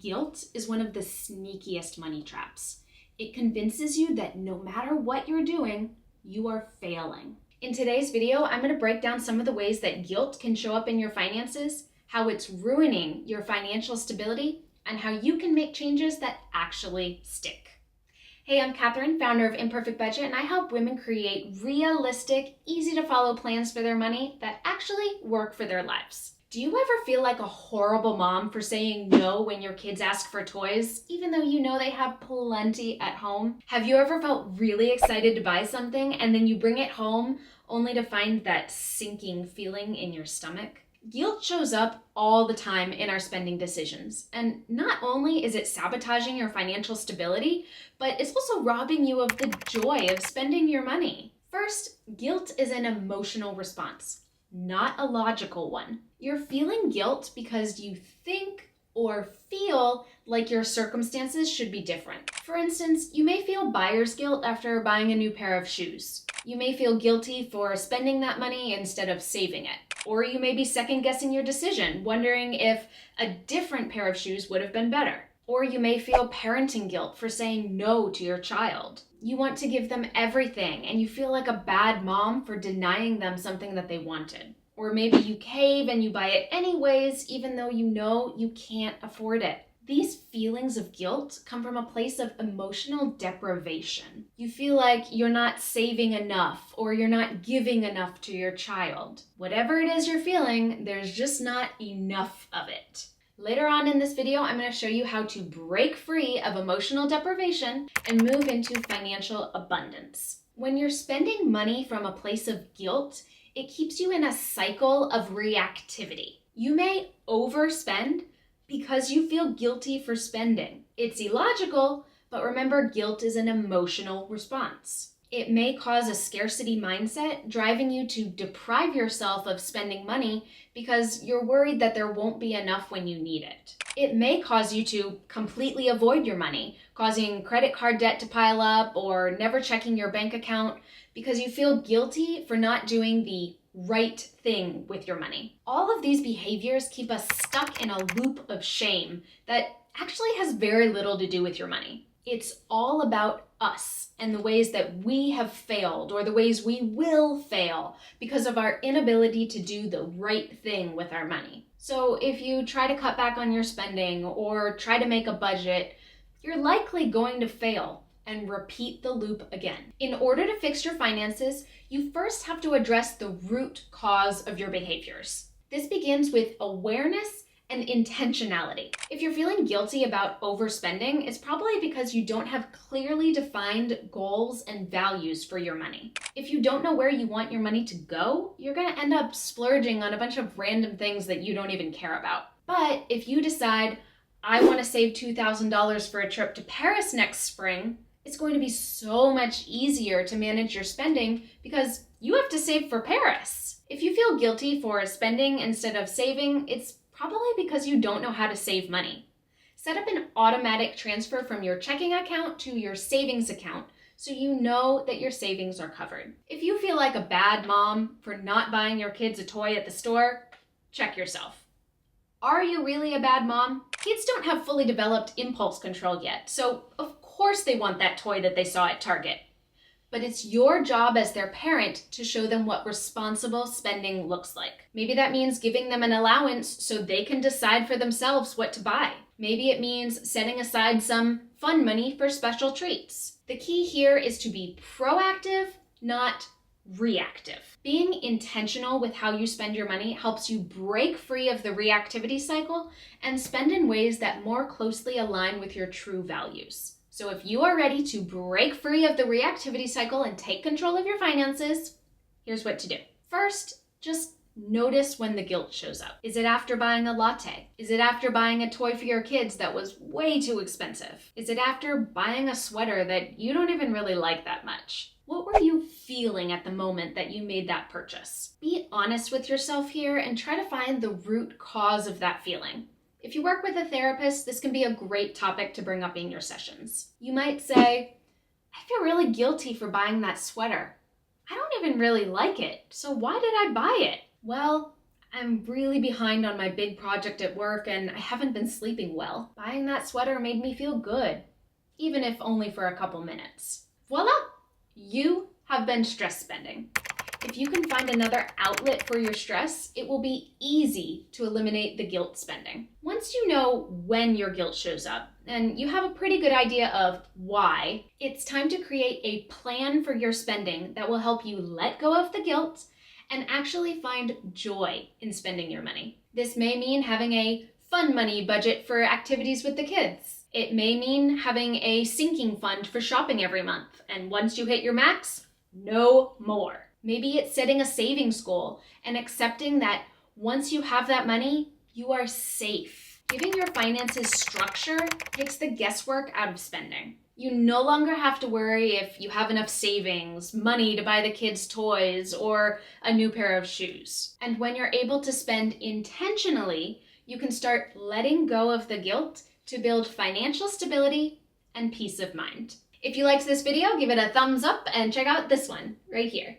Guilt is one of the sneakiest money traps. It convinces you that no matter what you're doing, you are failing. In today's video, I'm going to break down some of the ways that guilt can show up in your finances, how it's ruining your financial stability, and how you can make changes that actually stick. Hey, I'm Katherine, founder of Imperfect Budget, and I help women create realistic, easy-to-follow plans for their money that actually work for their lives. Do you ever feel like a horrible mom for saying no when your kids ask for toys, even though you know they have plenty at home? Have you ever felt really excited to buy something and then you bring it home only to find that sinking feeling in your stomach? Guilt shows up all the time in our spending decisions, and not only is it sabotaging your financial stability, but it's also robbing you of the joy of spending your money. First, guilt is an emotional response, not a logical one. You're feeling guilt because you think or feel like your circumstances should be different. For instance, you may feel buyer's guilt after buying a new pair of shoes. You may feel guilty for spending that money instead of saving it. Or you may be second-guessing your decision, wondering if a different pair of shoes would have been better. Or you may feel parenting guilt for saying no to your child. You want to give them everything, and you feel like a bad mom for denying them something that they wanted. Or maybe you cave and you buy it anyways, even though you know you can't afford it. These feelings of guilt come from a place of emotional deprivation. You feel like you're not saving enough or you're not giving enough to your child. Whatever it is you're feeling, there's just not enough of it. Later on in this video, I'm going to show you how to break free of emotional deprivation and move into financial abundance. When you're spending money from a place of guilt, it keeps you in a cycle of reactivity. You may overspend because you feel guilty for spending. It's illogical, but remember, guilt is an emotional response. It may cause a scarcity mindset, driving you to deprive yourself of spending money because you're worried that there won't be enough when you need it. It may cause you to completely avoid your money, causing credit card debt to pile up or never checking your bank account because you feel guilty for not doing the right thing with your money. All of these behaviors keep us stuck in a loop of shame that actually has very little to do with your money. It's all about us and the ways that we have failed or the ways we will fail because of our inability to do the right thing with our money. So if you try to cut back on your spending or try to make a budget, you're likely going to fail and repeat the loop again. In order to fix your finances, you first have to address the root cause of your behaviors. This begins with awareness and intentionality. If you're feeling guilty about overspending, it's probably because you don't have clearly defined goals and values for your money. If you don't know where you want your money to go, you're gonna end up splurging on a bunch of random things that you don't even care about. But if you decide, I wanna save $2,000 for a trip to Paris next spring, it's going to be so much easier to manage your spending because you have to save for Paris. If you feel guilty for spending instead of saving, it's probably because you don't know how to save money. Set up an automatic transfer from your checking account to your savings account so you know that your savings are covered. If you feel like a bad mom for not buying your kids a toy at the store, check yourself. Are you really a bad mom? Kids don't have fully developed impulse control yet, so of course they want that toy that they saw at Target. But it's your job as their parent to show them what responsible spending looks like. Maybe that means giving them an allowance so they can decide for themselves what to buy. Maybe it means setting aside some fun money for special treats. The key here is to be proactive, not reactive. Being intentional with how you spend your money helps you break free of the reactivity cycle and spend in ways that more closely align with your true values. So if you are ready to break free of the reactivity cycle and take control of your finances, here's what to do. First, just notice when the guilt shows up. Is it after buying a latte? Is it after buying a toy for your kids that was way too expensive? Is it after buying a sweater that you don't even really like that much? What were you feeling at the moment that you made that purchase? Be honest with yourself here and try to find the root cause of that feeling. If you work with a therapist, this can be a great topic to bring up in your sessions. You might say, I feel really guilty for buying that sweater. I don't even really like it, so why did I buy it? Well, I'm really behind on my big project at work and I haven't been sleeping well. Buying that sweater made me feel good, even if only for a couple minutes. Voila! You have been stress spending. If you can find another outlet for your stress, it will be easy to eliminate the guilt spending. Once you know when your guilt shows up, and you have a pretty good idea of why, it's time to create a plan for your spending that will help you let go of the guilt and actually find joy in spending your money. This may mean having a fun money budget for activities with the kids. It may mean having a sinking fund for shopping every month, and once you hit your max, no more. Maybe it's setting a savings goal and accepting that once you have that money, you are safe. Giving your finances structure takes the guesswork out of spending. You no longer have to worry if you have enough savings, money to buy the kids' toys, or a new pair of shoes. And when you're able to spend intentionally, you can start letting go of the guilt to build financial stability and peace of mind. If you liked this video, give it a thumbs up and check out this one right here.